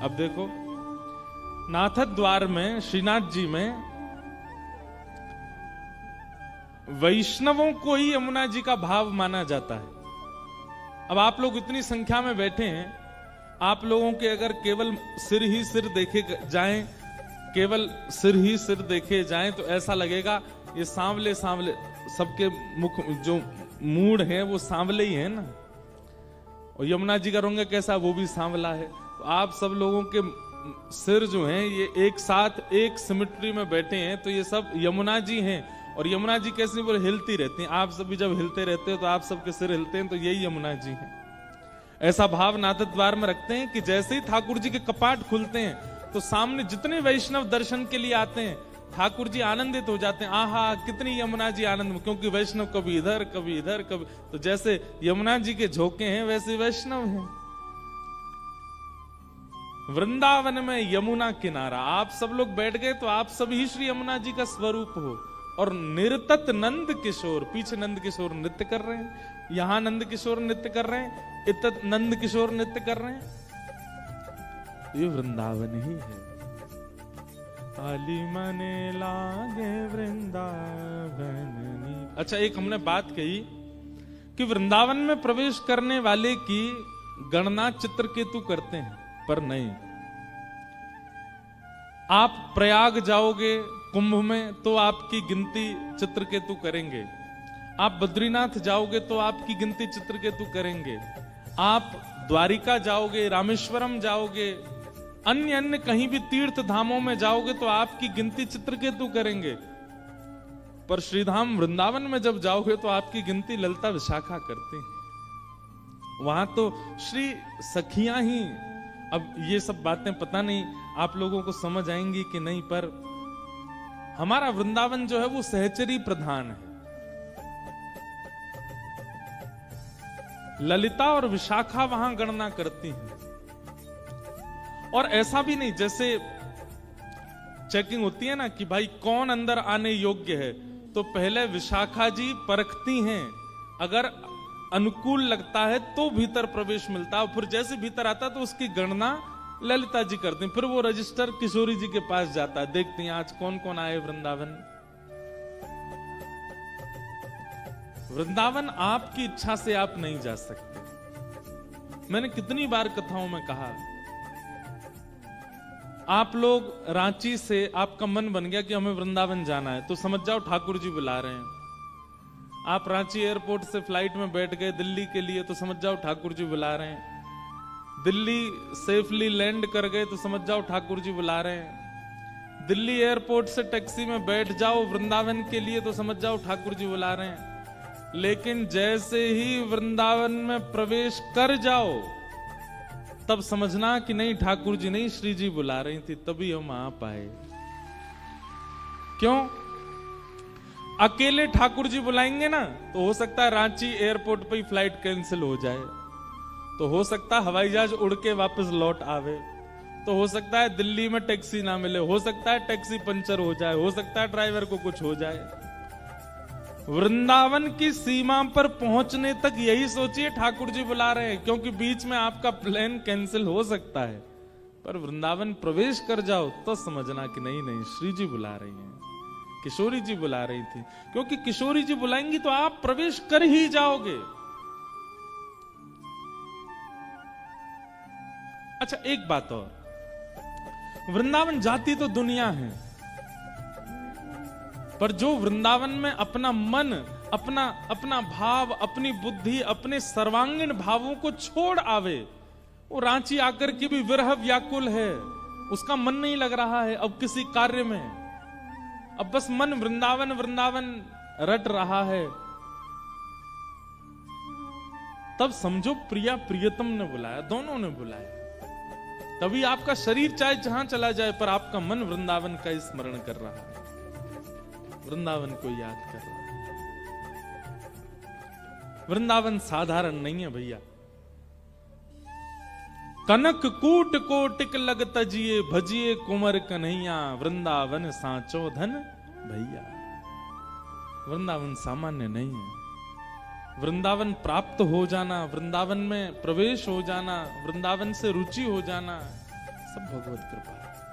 अब देखो, नाथ द्वार में श्रीनाथ जी में वैष्णवों को ही यमुना जी का भाव माना जाता है। अब आप लोग इतनी संख्या में बैठे हैं, आप लोगों के अगर केवल सिर ही सिर देखे जाएं, केवल सिर ही सिर देखे जाएं तो ऐसा लगेगा ये सांवले सांवले, सबके मुख जो मूड है वो सांवले ही है ना, और यमुना जी का रंग कैसा, वो भी सांवला है। तो आप सब लोगों के सिर जो हैं ये एक साथ एक सिमेट्री में बैठे हैं, तो ये सब यमुना जी हैं। और यमुना जी कैसे बोले, हिलती रहती हैं। आप सब भी जब हिलते रहते हो तो आप सबके सिर हिलते हैं, तो यही यमुना जी हैं। ऐसा भाव नाथ द्वार में रखते हैं कि जैसे ही ठाकुर जी के कपाट खुलते हैं तो सामने जितने वैष्णव दर्शन के लिए आते हैं, ठाकुर जी आनंदित हो जाते हैं। आहा, कितनी यमुना जी आनंद में, क्योंकि वैष्णव कभी इधर कभी इधर कभी, तो जैसे यमुना जी के झोंके हैं वैसे वैष्णव हैं। वृंदावन में यमुना किनारा, आप सब लोग बैठ गए तो आप सभी श्री यमुना जी का स्वरूप हो। और निर्तत नंद किशोर, पीछे नंद किशोर नृत्य कर रहे हैं, यहां नंद किशोर नृत्य कर रहे हैं, इतत नंद किशोर नृत्य कर रहे हैं। ये वृंदावन ही है। आली मने लागे वृंदावन। अच्छा, एक हमने बात कही कि वृंदावन में प्रवेश करने वाले की गणना चित्रकेतु करते हैं, पर नहीं। आप प्रयाग जाओगे कुंभ में तो आपकी गिनती चित्रकेतु करेंगे, आप बद्रीनाथ जाओगे तो आपकी गिनती चित्रकेतु करेंगे, आप द्वारिका जाओगे, रामेश्वरम जाओगे, अन्य अन्य कहीं भी तीर्थ धामों में जाओगे तो आपकी गिनती चित्रकेतु करेंगे। पर श्रीधाम वृंदावन में जब जाओगे तो आपकी गिनती ललिता विशाखा करते हैं। वहां तो श्री सखियां ही, अब ये सब बातें पता नहीं आप लोगों को समझ आएंगी कि नहीं, पर हमारा वृंदावन जो है वो सहचरी प्रधान है। ललिता और विशाखा वहां गणना करती हैं। और ऐसा भी नहीं जैसे चेकिंग होती है ना कि भाई कौन अंदर आने योग्य है, तो पहले विशाखा जी परखती हैं, अगर अनुकूल लगता है तो भीतर प्रवेश मिलता है, फिर जैसे भीतर आता है तो उसकी गणना ललिता जी करती हैं। फिर वो रजिस्टर किशोरी जी के पास जाता है, देखते हैं आज कौन कौन आए वृंदावन। वृंदावन आपकी इच्छा से आप नहीं जा सकते। मैंने कितनी बार कथाओं में कहा, आप लोग रांची से आपका मन बन गया कि हमें वृंदावन जाना है, तो समझ जाओ ठाकुर जी बुला रहे हैं। आप रांची एयरपोर्ट से फ्लाइट में बैठ गए दिल्ली के लिए, तो समझ जाओ ठाकुर जी बुला रहे हैं। दिल्ली सेफली लैंड कर गए तो समझ जाओ ठाकुर जी बुला रहे हैं। दिल्ली एयरपोर्ट से टैक्सी में बैठ जाओ वृंदावन के लिए, तो समझ जाओ ठाकुर जी बुला रहे हैं। लेकिन जैसे ही वृंदावन में प्रवेश कर जाओ तब समझना कि नहीं, ठाकुर जी नहीं, श्री जी बुला रही थी, तभी हम आ पाए। क्यों? अकेले ठाकुर जी बुलाएंगे ना तो हो सकता है रांची एयरपोर्ट पे ही फ्लाइट कैंसिल हो जाए, तो हो सकता है हवाई जहाज उड़ के वापस लौट आवे, तो हो सकता है दिल्ली में टैक्सी ना मिले, हो सकता है टैक्सी पंचर हो जाए, हो सकता है ड्राइवर को कुछ हो जाए। वृंदावन की सीमा पर पहुंचने तक यही सोचिए ठाकुर जी बुला रहे हैं, क्योंकि बीच में आपका प्लान कैंसिल हो सकता है। पर वृंदावन प्रवेश कर जाओ तो समझना कि नहीं नहीं, श्री जी बुला रही हैं, किशोरी जी बुला रही थी, क्योंकि किशोरी जी बुलाएंगी तो आप प्रवेश कर ही जाओगे। अच्छा, एक बात और, वृंदावन जाती तो दुनिया है, पर जो वृंदावन में अपना मन, अपना भाव, अपनी बुद्धि, अपने सर्वांगीण भावों को छोड़ आवे, वो रांची आकर के भी विरह व्याकुल है, उसका मन नहीं लग रहा है अब किसी कार्य में, अब बस मन वृंदावन वृंदावन रट रहा है, तब समझो प्रिया प्रियतम ने बुलाया, दोनों ने बुलाया। तभी आपका शरीर चाहे जहां चला जाए पर आपका मन वृंदावन का स्मरण कर रहा है, वृंदावन को याद कर रहा है। वृंदावन साधारण नहीं है भैया। कनक कूट कोटिक लग तजिए, भजिए कुंवर कन्हैया, वृंदावन सांचो धन भैया। वृंदावन सामान्य नहीं है। वृंदावन प्राप्त हो जाना, वृंदावन में प्रवेश हो जाना, वृंदावन से रुचि हो जाना, सब भगवत कृपा है।